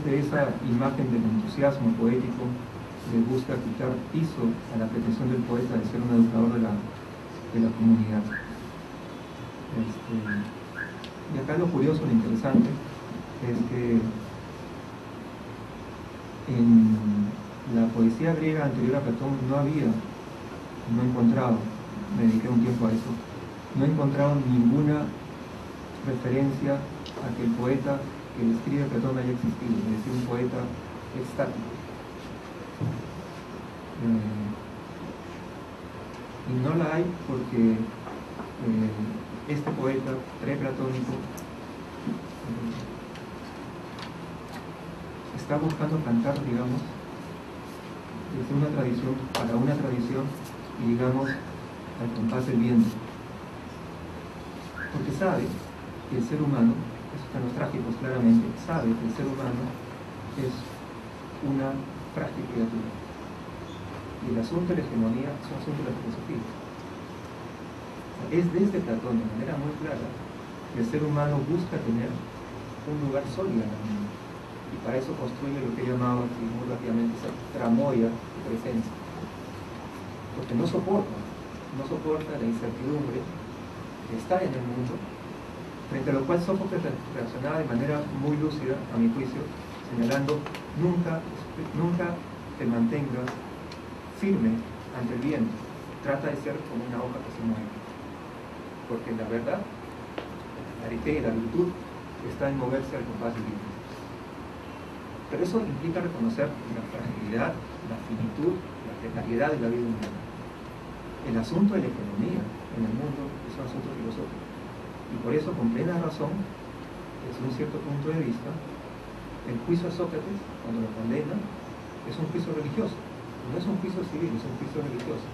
después de esa imagen del entusiasmo poético, le gusta quitar piso a la pretensión del poeta de ser un educador de la comunidad. Y acá lo curioso, lo interesante, es que en la poesía griega anterior a Platón no he encontrado, me dediqué un tiempo a eso, no he encontrado ninguna referencia a que el poeta que describe Platón haya existido, es decir, un poeta estático. Y no la hay porque este poeta preplatónico está buscando cantar, digamos, desde una tradición para una tradición y, digamos, al compás del viento. Porque sabe que el ser humano, eso está en los trágicos claramente, sabe que el ser humano es una frágil criatura. Y el asunto de la hegemonía es un asunto de la filosofía. Es desde Platón, de manera muy clara, que el ser humano busca tener un lugar sólido en el mundo. Y para eso construye lo que he llamado, así muy rápidamente, esa tramoya de presencia. Porque no soporta la incertidumbre que está en el mundo, frente a lo cual Sófocles reaccionaba de manera muy lúcida, a mi juicio, señalando: nunca te mantengas firme ante el viento, trata de ser como una hoja que se mueve, porque la verdad, la aritez, la virtud está en moverse al compás del viento. Pero eso implica reconocer la fragilidad, la finitud, la precariedad de la vida humana. El asunto de la economía en el mundo es un asunto filosófico, y por eso, con plena razón, desde un cierto punto de vista, el juicio a Sócrates, cuando lo condena, es un juicio religioso. No es un juicio civil, es un juicio religioso.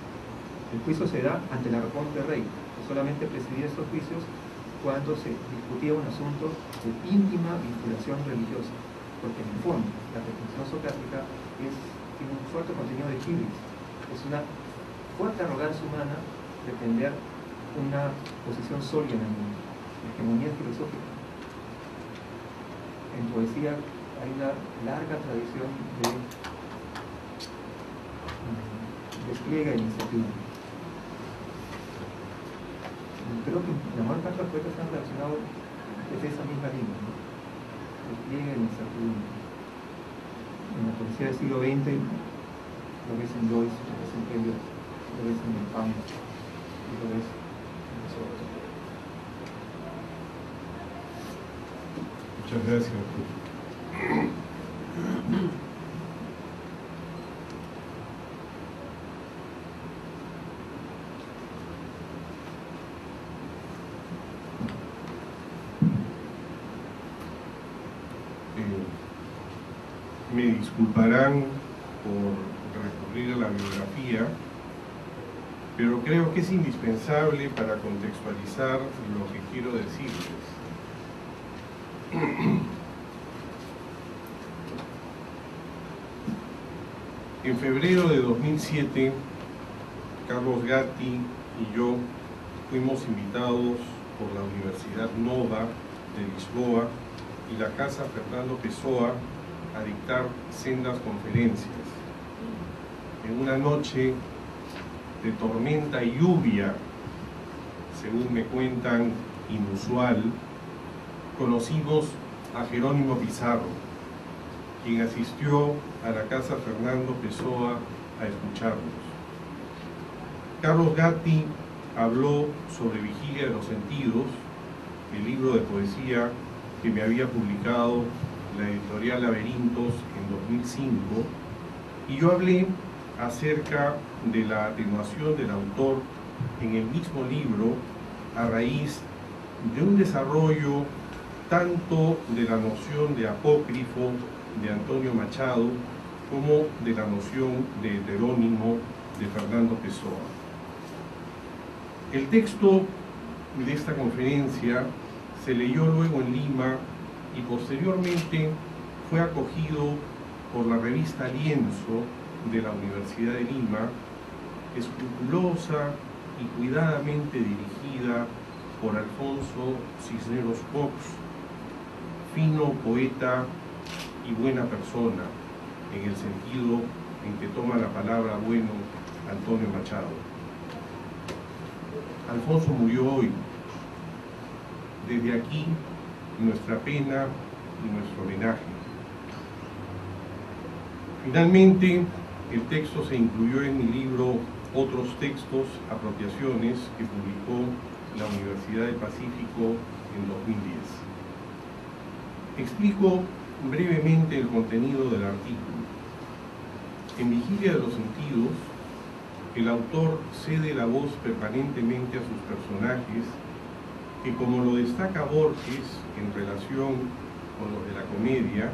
El juicio se da ante la razón del rey, que solamente presidía estos juicios cuando se discutía un asunto de íntima vinculación religiosa, porque en el fondo la pretensión socrática tiene un fuerte contenido de hibris, es una fuerte arrogancia humana pretender una posición sólida en el mundo, la hegemonía filosófica. En poesía hay una larga tradición de despliegue de iniciativa. Creo que la mayor parte de los poetas están relacionados desde esa misma línea, ¿no? Despliegue de incertidumbre. En la poesía del siglo XX lo ves en Joyce, lo ves en Eliot, lo ves en Pam, y lo ves en nosotros. Muchas gracias. Me disculparán por recurrir a la biografía, pero creo que es indispensable para contextualizar lo que quiero decirles. En febrero de 2007, Carlos Gatti y yo fuimos invitados por la Universidad Nova de Lisboa y la Casa Fernando Pessoa a dictar sendas conferencias. En una noche de tormenta y lluvia, según me cuentan, inusual, conocimos a Jerónimo Pizarro, quien asistió a la Casa Fernando Pessoa a escucharnos. Carlos Gatti habló sobre Vigilia de los Sentidos, el libro de poesía que me había publicado la editorial Laberintos en 2005, y yo hablé acerca de la atenuación del autor en el mismo libro a raíz de un desarrollo tanto de la noción de apócrifo de Antonio Machado como de la noción de heterónimo de Fernando Pessoa. El texto de esta conferencia se leyó luego en Lima y posteriormente fue acogido por la revista Lienzo de la Universidad de Lima, escrupulosa y cuidadamente dirigida por Alfonso Cisneros Cox, fino poeta y buena persona, en el sentido en que toma la palabra bueno Antonio Machado. Alfonso murió hoy. Desde aquí, nuestra pena y nuestro homenaje. Finalmente, el texto se incluyó en mi libro Otros textos, apropiaciones, que publicó la Universidad del Pacífico en 2010. Explico brevemente el contenido del artículo. En Vigilia de los Sentidos, el autor cede la voz permanentemente a sus personajes, que, como lo destaca Borges en relación con los de la comedia,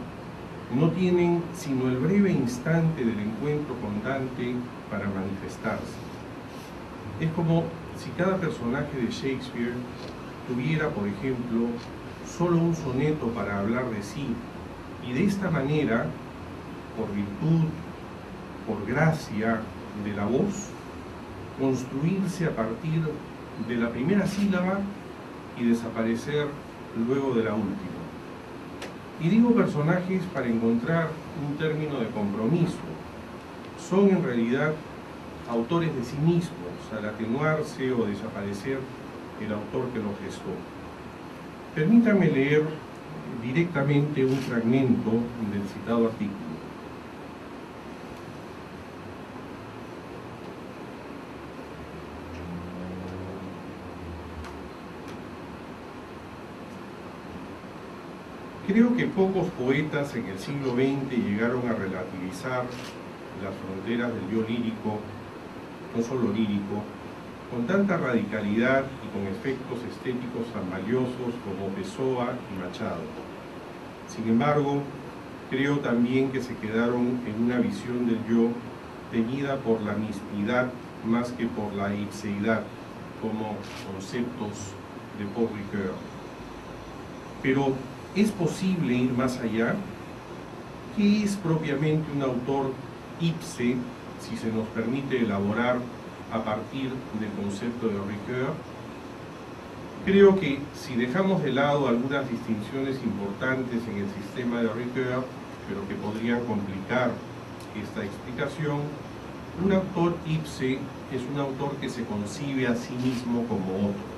no tienen sino el breve instante del encuentro con Dante para manifestarse. Es como si cada personaje de Shakespeare tuviera, por ejemplo, solo un soneto para hablar de sí, y de esta manera, por virtud, por gracia de la voz, construirse a partir de la primera sílaba y desaparecer luego de la última. Y digo personajes para encontrar un término de compromiso. Son en realidad autores de sí mismos, al atenuarse o desaparecer el autor que los gestó. Permítanme leer directamente un fragmento del citado artículo. Creo que pocos poetas en el siglo XX llegaron a relativizar las fronteras del yo lírico, no solo lírico, con tanta radicalidad y con efectos estéticos tan valiosos como Pessoa y Machado. Sin embargo, creo también que se quedaron en una visión del yo teñida por la mismidad más que por la ipseidad, como conceptos de Paul Ricoeur. Pero, ¿es posible ir más allá? ¿Qué es propiamente un autor ipse, si se nos permite elaborar a partir del concepto de Ricoeur? Creo que si dejamos de lado algunas distinciones importantes en el sistema de Ricoeur, pero que podrían complicar esta explicación, un autor ipse es un autor que se concibe a sí mismo como otro.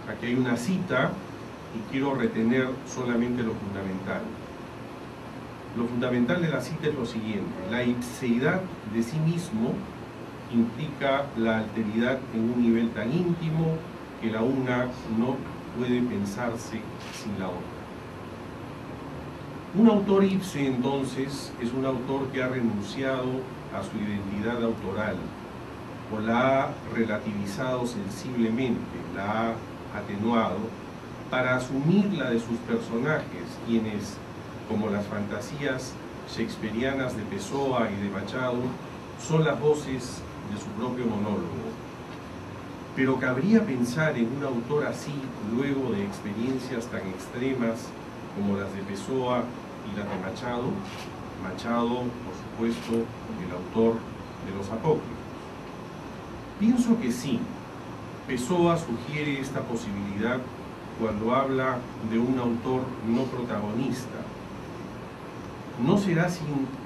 Aquí hay una cita y quiero retener solamente lo fundamental. Lo fundamental de la cita es lo siguiente: la ipseidad de sí mismo implica la alteridad en un nivel tan íntimo que la una no puede pensarse sin la otra. Un autor ipse, entonces, es un autor que ha renunciado a su identidad autoral o la ha relativizado sensiblemente, la ha atenuado para asumir la de sus personajes, quienes, como las fantasías shakespearianas de Pessoa y de Machado, son las voces de su propio monólogo. Pero cabría pensar en un autor así luego de experiencias tan extremas como las de Pessoa y las de Machado. Machado, por supuesto, el autor de los Apócrifos. Pienso que sí. Pessoa sugiere esta posibilidad cuando habla de un autor no protagonista. ¿No será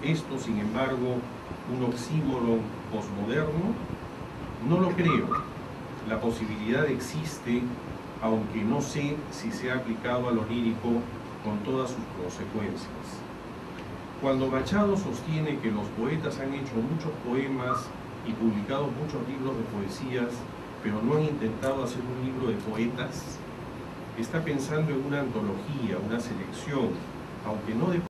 esto, sin embargo, un oxímoron posmoderno? No lo creo. La posibilidad existe, aunque no sé si se ha aplicado a lo lírico con todas sus consecuencias. Cuando Machado sostiene que los poetas han hecho muchos poemas y publicado muchos libros de poesías, pero no han intentado hacer un libro de poetas, está pensando en una antología, una selección, aunque no de